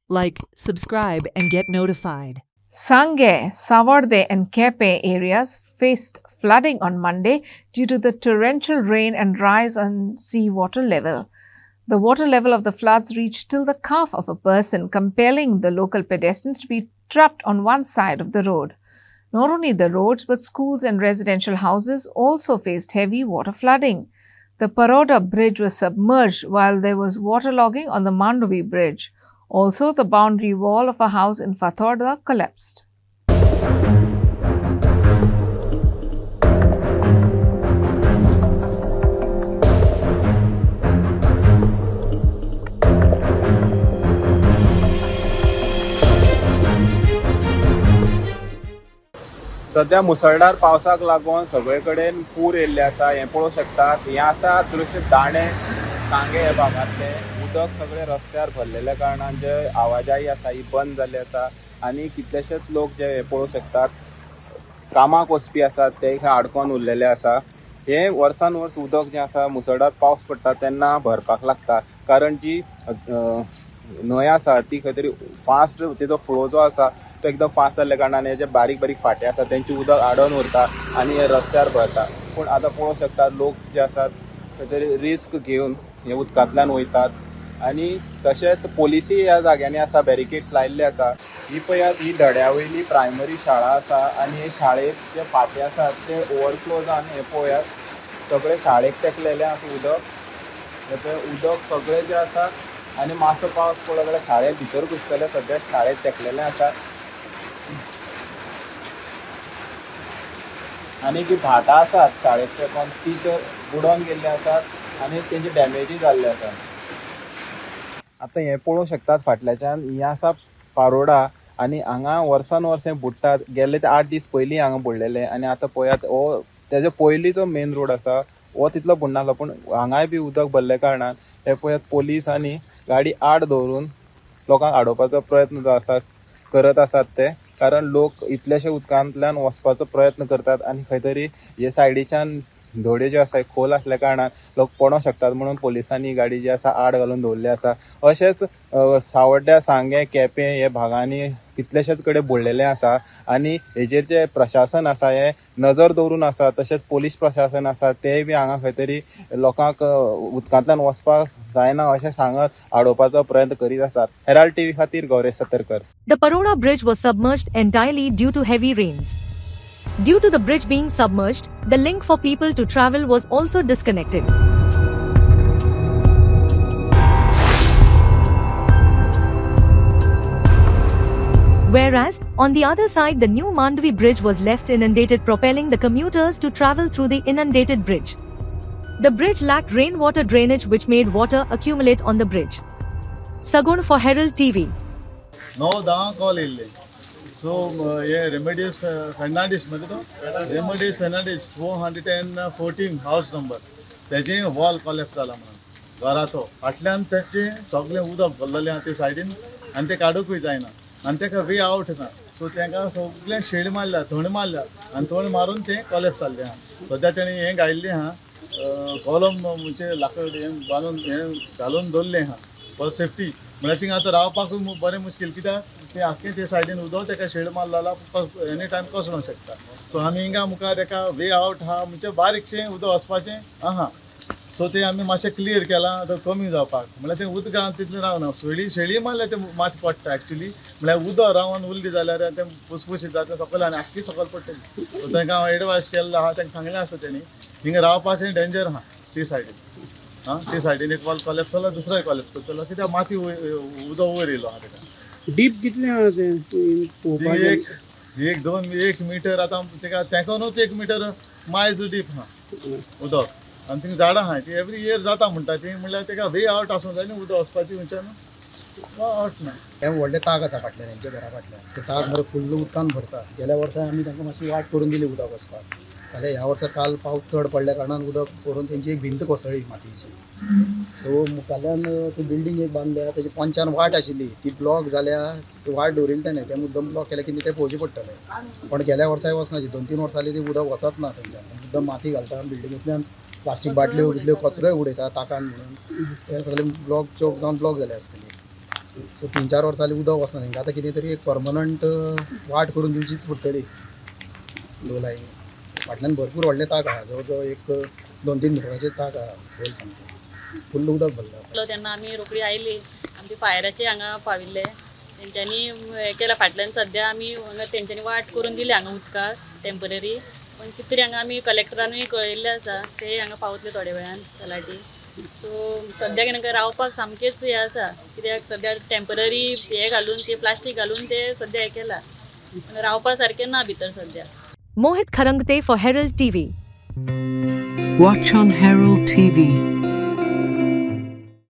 Like, subscribe, and get notified. Sangay, Savarde, and Kepe areas faced flooding on Monday due to the torrential rain and rise on sea water level. The water level of the floods reached till the calf of a person, compelling the local pedestrians to be trapped on one side of the road. Not only the roads, but schools and residential houses also faced heavy water flooding. The Paroda bridge was submerged while there was waterlogging on the Mandovi bridge. Also, the boundary wall of a house in Fathorda collapsed. सध्या मुसळधार पावसाक लागून सगळे कडेन पूर येयल्ले आसा. हे पळोवंक शकतात. हे आसा दृश्य दाणे सांगे ह्या भागातले. उदक सगळे रस्त्यार भरलेल्या कारणान जे आवाजाही आसा ही बंद जाल्ली आसा आनी कितलेशेच लोक जे हे पळोवंक शकतात कामाक वचपी आसात ते आडकोन उरलेले आसा. हे वर्सान वर्स उदक जे आसा मुसळधार पावस पडटा तेन्ना भरपाक लागता, कारण जी न्हंय आसा ती खंय तरी फास्ट तेजो फ्लो जो आसा तो एकदम फास्ट जाल्ल्या कारणान हे जे बारीक बारीक फाटे आसा तेंचे उदक आडोन उरता आनी हे रस्त्यार भरता. पूण आतां पळोवंक शकतात लोक जे आसात खंय तरी रिस्क घेवन हे उदकांतल्यान वयतात. आनी तशेंच पोलिसी ह्या जाग्यांनी आसा, बॅरिकेड्स लायिल्ले आसा. ही पळयात ही दड्यावयली प्रायमरी शाळा आसा आनी हे शाळेक जे फाटे आसात ते ओवरफ्लो जावन हे पळयात सगळे शाळेक तेंकलेलें आसा उदक. हे पळय उदक सगळे जे आसा आनी मातसो पावस पडलो जाल्यार शाळे भितर घुसतले. सद्या शाळेक तेंकलेलें आसा आनी जी भाटां आसात शाळेक तेंकोन ती तर बुडोवन गेल्ली आसात आनी तेंचे डॅमेजूय जाल्ले आसा. आतां हे पळोवंक शकतात फाटल्याच्यान ही आसा पारोडा आनी हांगा वर्सान वर्स हें बुडटात. गेल्ले ते 8 दीस पयलीं हांगा बुडलेले आनी आतां पळयात हो तेजो पयली जो मेन रोड आसा हो तितलो बुडनासलो, पूण हांगाय बी उदक भरले कारणान हे पळयात पोलीस आनी गाडी आड दवरून लोकांक आडोवपाचो प्रयत्न जो आसा करत आसात ते, कारण लोक इतलेशे उदकांतल्यान वचपाचो प्रयत्न करतात आनी खंय तरी हे सायडीच्यान धोड्यो ज्यो आसा खोल आसल्या कारणान लोक पडोंक शकतात म्हणून पोलिसांनी गाडी जी आसा आड घालून दवरली आसा. अशेंच सावड्ड्या, सांगे, केपें हे भागांनी कितलेशेच कडेन बुडलेले आसा आनी हेजेर जे प्रशासन आसा हे नजर दवरून आसा. तशेंच पोलीस प्रशासन आसा तेय बी हांगा खंय तरी लोकांक उदकांतल्यान वचपाक जायना अशें सांगत आडोवपाचो प्रयत्न करीत आसात. हेराल्ड टीव्ही खातीर Gauresh Satarkar. The Paroda bridge was submerged entirely due to heavy rains. Due to the bridge being submerged, the link for people to travel was also disconnected. Whereas, on the other side, the new Mandovi bridge was left inundated, propelling the commuters to travel through the inundated bridge. The bridge lacked rainwater drainage, which made water accumulate on the bridge. Sagun for Herald TV. No, call ille. So, Remedies Fernandez, Remedies Fernandez, 414 house number. त्याचे wall collapse जाला म्हणून घराचो फाटल्यान त्याचे सगळे उदक भरलेले आहा ते सायडीन आनी ते काडूकूय जायना आनी तेका वे आवट ना. सो तांकां सगळे शेड मारल्या, थंड मारल्या आनी थंड मारून ते कॉलेप्स जाल्ले आहा. सद्या तेणी हें घायिल्लें आहा, कॉलम म्हणजे लाकूड हें बांदून हें घालून दवरलें आहा फॉर सेफ्टी. म्हळ्यार थिंगा आतां रावपाकूय बरें मुश्कील, कित्याक ते आख्खें ते सायडीन उदक तेका शेड मारला जाल्यार एनी टायम कोसळोंक शकता. सो आमी हिंगा मुखार एका वे आवट आहा, म्हणजे बारीकशें उदक वचपाचें आहा. सो ते आमी मातशें क्लियर केलां आतां कमी जावपाक. म्हळ्यार तें उदकां तितलें रावना. शेळी मारल्यार तें माती पडटा एक्चुली. म्हळ्यार उदक रावन उरली जाल्यार तें फुसफुशीत जाता सकयल आनी आख्खी सकयल पडटली. सो तांकां हांव एडवायस केल्लो आहा, तांकां सांगलें आसता तेणी हिंगा रावपाचें डेंजर आहा ती सायडीन. ते सायडीन एक वॉल कॉलेप्स जालो, दुसरोय कॉलेप्स करतलो, कित्याक माती उदक वयर येयलो आहा तेका. डीप कितलें आहा तें? एक मिटर आतां तेका तेंकोनूच 1 मीटर मायज डीप आहा उदक. आनी थिंगा झाडां आहाय ती एवरी इयर जाता म्हणटा ती. म्हणल्यार तेका वे आवट आसूंक जाय न्ही उदक वचपाची खंयच्यान आवट ना. हे व्हडले ताग आसा फाटल्यान तेंच्या घरा फाटल्यान. ते ताग मरे फुल्ल उदकान भरता. गेल्या वर्सा आमी तांकां मातशी वाट करून दिली उदक वचपाक, जाल्यार ह्या वर्सा काल पावस चड पडल्या कारणान उदक करून तेंची एक भिंत कोसळ्ळी मातयेची. सो मुखाल्यान ती बिल्डींग एक बांदल्या, तेजी पोंच्यान वाट आशिल्ली ती ब्लॉक जाल्या. ती वाट दवरिल्ली तेणें, ते मुद्दम ब्लॉक केल्या की ते पळोवचें पडटलें. पण गेल्या वर्साय वचनाची, 2-3 वर्सां जालीं ती उदक वचत ना थंयच्यान. मुद्दम माती घालता बिल्डिंगेंतल्यान, प्लास्टीक बाटल्यो कसल्यो जाय उडयता ताकान म्हणून. ते सगळे ब्लॉक चोक जावन ब्लॉक जाले आसतले. सो 3-4 वर्सां जालीं उदक वचना तांकां. आतां कितें तरी एक परमनंट वाट करून दिवचीच पडटली लो लायन. फाटल्यान भरपूर व्हडलें ताक आहा, जवळ जवळ एक 2-3 मिटराचें ताक आहा, खोल सामकें फुल्ल उदक भरला. तेन्ना आमी रोखडी आयली, आमचे फायराचे हांगा पाविल्ले. तेंच्यांनी हें केलां फाटल्यान. सद्या आमी हांगा तेंच्यांनी वाट करून दिली हांगा उदकाक टेम्पररी. पण कितें तरी हांगा आमी कलेक्टरानूय कळयल्लें आसा, ते हांगा पावतले थोड्या वेळान तलाटी. सो सद्याक हांगा रावपाक सामकेंच हें आसा, कित्याक सद्या टेम्पररी हें घालून ते प्लास्टीक घालून ते सद्या हें केलां, पण रावपा सारकें ना भितर सद्या. Mohit Kharangte for Herald TV. Watch on Herald TV.